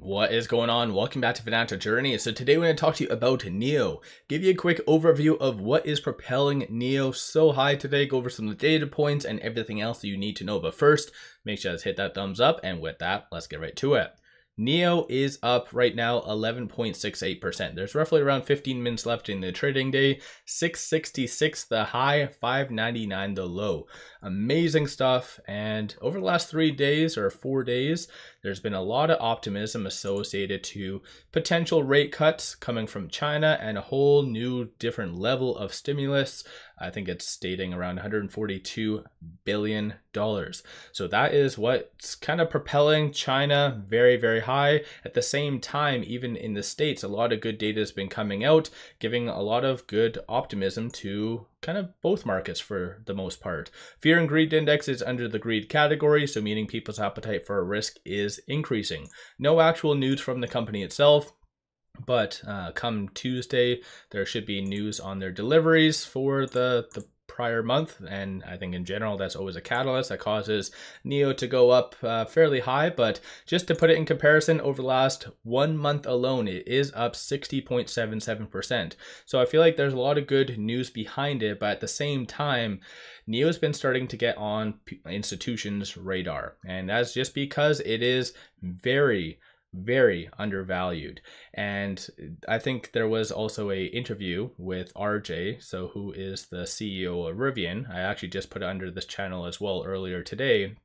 What is going on? Welcome back to Financial Journey. So today we're going to talk to you about NIO. Give you a quick overview of what is propelling NIO so high today. Go over some of the data points and everything else that you need to know. But first, make sure to hit that thumbs up. And with that, let's get right to it. NIO is up right now 11.68%. There's roughly around 15 minutes left in the trading day. 666 the high, 599 the low. Amazing stuff. And over the last 3 days or 4 days, there's been a lot of optimism associated to potential rate cuts coming from China and a whole new different level of stimulus. I think it's stating around $142 billion. So that is what's kind of propelling China very, very high. At the same time, even in the States, a lot of good data has been coming out, giving a lot of good optimism to kind of both markets for the most part. Fear and greed index is under the greed category, so meaning people's appetite for a risk is increasing. No actual news from the company itself, but come Tuesday, there should be news on their deliveries for the prior month, and I think in general that's always a catalyst that causes NIO to go up fairly high. But just to put it in comparison, over the last 1 month alone, it is up 60.77%. So I feel like there's a lot of good news behind it, but at the same time, NIO has been starting to get on institutions' radar, and that's just because it is very undervalued. And I think there was also a interview with RJ, so who is the CEO of Rivian. I actually just put it under this channel as well earlier today,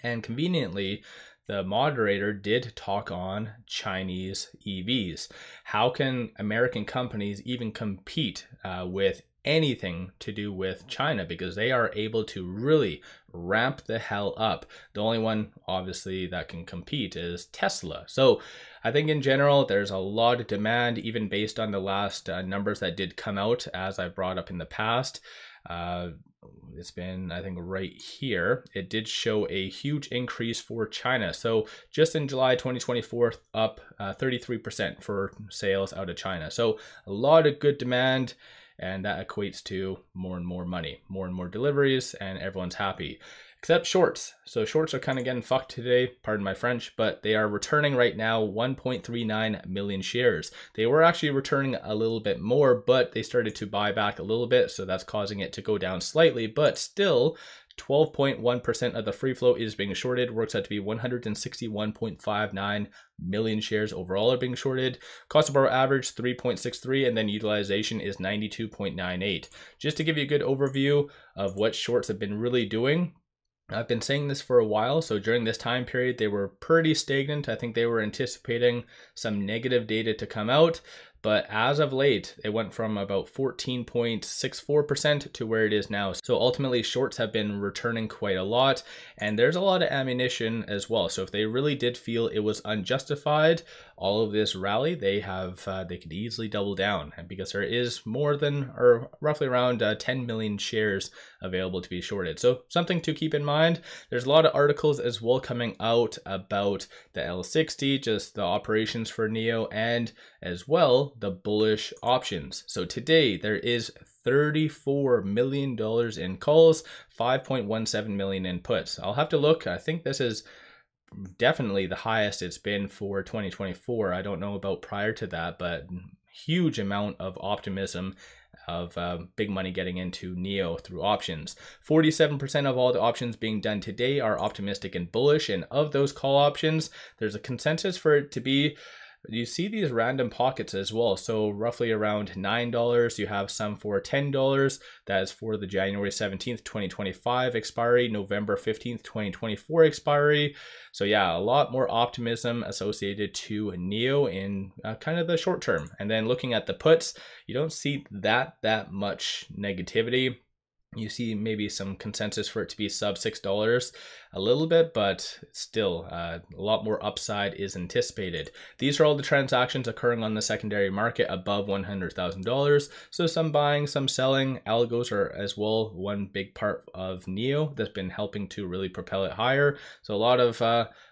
and conveniently the moderator did talk on Chinese EVs. How can American companies even compete with anything to do with China, because they are able to really ramp the hell up. The only one obviously that can compete is Tesla. So I think in general there's a lot of demand, even based on the last numbers that did come out, as I brought up in the past. It's been, I think right here, it did show a huge increase for China. So just in July 2024, up 33% for sales out of China. So a lot of good demand, and that equates to more and more money, more and more deliveries, and everyone's happy. Except shorts. So shorts are kind of getting fucked today, pardon my French, but they are returning right now 1.39 million shares. They were actually returning a little bit more, but they started to buy back a little bit, so that's causing it to go down slightly, but still 12.1% of the free float is being shorted. Works out to be 161.59 million shares overall are being shorted. Cost of borrow average 3.63, and then utilization is 92.98. Just to give you a good overview of what shorts have been really doing, I've been saying this for a while. So during this time period, they were pretty stagnant. I think they were anticipating some negative data to come out. But as of late, it went from about 14.64% to where it is now. So ultimately, shorts have been returning quite a lot, and there's a lot of ammunition as well. So if they really did feel it was unjustified, all of this rally, they could easily double down, and because there is more than, or roughly around 10 million shares available to be shorted. So something to keep in mind. There's a lot of articles as well coming out about the L60, just the operations for NIO, and as well the bullish options. So today there is $34 million in calls, 5.17 million in puts. I'll have to look. I think this is definitely the highest it's been for 2024. I don't know about prior to that, but huge amount of optimism of big money getting into NIO through options. 47% of all the options being done today are optimistic and bullish, and of those call options, there's a consensus for it to be, you see these random pockets as well. So roughly around $9, you have some for $10. That is for the January 17th, 2025 expiry, November 15th, 2024 expiry. So yeah, a lot more optimism associated to NIO in kind of the short term. And then looking at the puts, you don't see that much negativity. You see maybe some consensus for it to be sub $6 a little bit, but still a lot more upside is anticipated. These are all the transactions occurring on the secondary market above $100,000. So some buying, some selling. Algos are as well one big part of NIO that's been helping to really propel it higher. So a lot of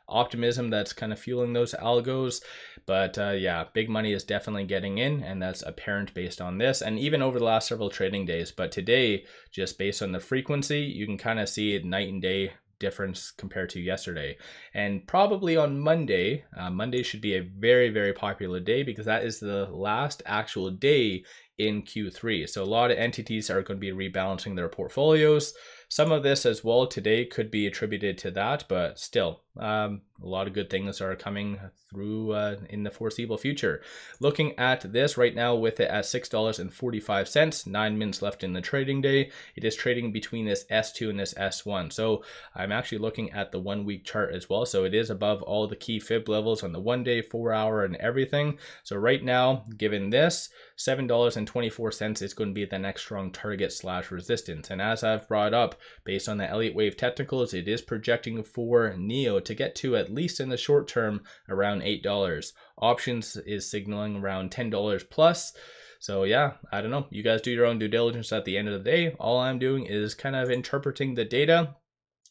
optimism that's kind of fueling those algos. But yeah, big money is definitely getting in, and that's apparent based on this, and even over the last several trading days. But today, just based on the frequency, you can kind of see it night and day difference compared to yesterday. And probably on Monday, Monday should be a very, very popular day because that is the last actual day in Q3. So a lot of entities are going to be rebalancing their portfolios. Some of this as well today could be attributed to that, but still, a lot of good things are coming through in the foreseeable future. Looking at this right now with it at $6.45, 9 minutes left in the trading day. It is trading between this S2 and this S1. So I'm actually looking at the 1 week chart as well. So it is above all the key fib levels on the 1 day, 4 hour and everything. So right now, given this, $7.24 is going to be the next strong target / resistance. And as I've brought up, based on the Elliott Wave technicals, it is projecting for NIO to get to, at least in the short term, around $8. Options is signaling around $10 plus. So yeah, I don't know. You guys do your own due diligence at the end of the day. All I'm doing is kind of interpreting the data.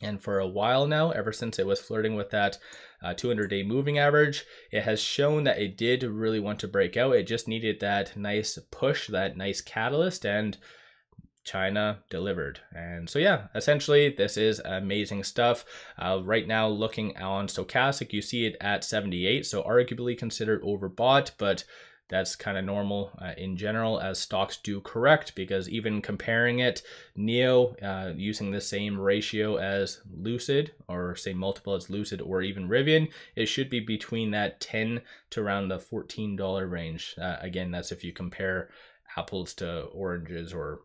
And for a while now, ever since it was flirting with that 200-day moving average, it has shown that it did really want to break out. It just needed that nice push, that nice catalyst, and China delivered. And so yeah, essentially this is amazing stuff. Right now, looking on stochastic, you see it at 78, so arguably considered overbought, but that's kind of normal in general as stocks do correct, because even comparing it, NIO using the same ratio as Lucid, or same multiple as Lucid or even Rivian, it should be between that 10 to around the $14 range. Again, that's if you compare apples to oranges, or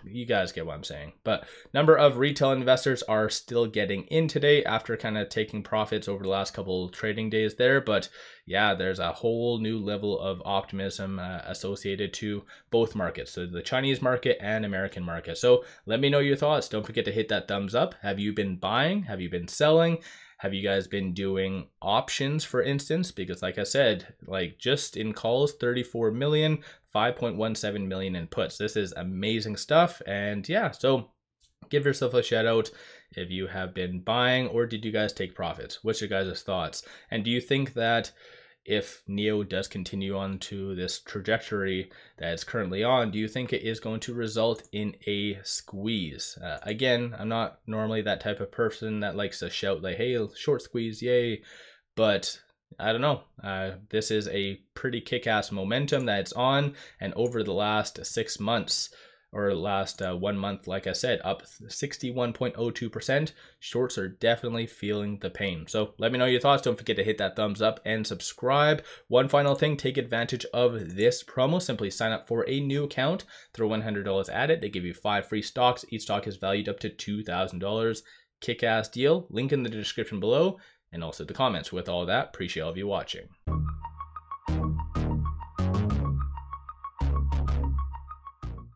you guys get what I'm saying. But number of retail investors are still getting in today after kind of taking profits over the last couple trading days there. But yeah, there's a whole new level of optimism associated to both markets, so the Chinese market and American market. So let me know your thoughts. Don't forget to hit that thumbs up. Have you been buying? Have you been selling? Have you guys been doing options, for instance? Because like I said, like just in calls, 34 million, 5.17 million in puts. This is amazing stuff. And yeah, so give yourself a shout out if you have been buying, or did you guys take profits? What's your guys' thoughts? And do you think that if NIO does continue on to this trajectory that it's currently on, do you think it is going to result in a squeeze? Again, I'm not normally that type of person that likes to shout like, hey, short squeeze, yay. But I don't know. This is a pretty kick-ass momentum that it's on. And over the last 6 months, or last 1 month, like I said, up 61.02%. Shorts are definitely feeling the pain. So let me know your thoughts. Don't forget to hit that thumbs up and subscribe. One final thing, take advantage of this promo. Simply sign up for a new account, throw $100 at it. They give you 5 free stocks. Each stock is valued up to $2,000. Kick-ass deal. Link in the description below and also the comments. With all that, appreciate all of you watching.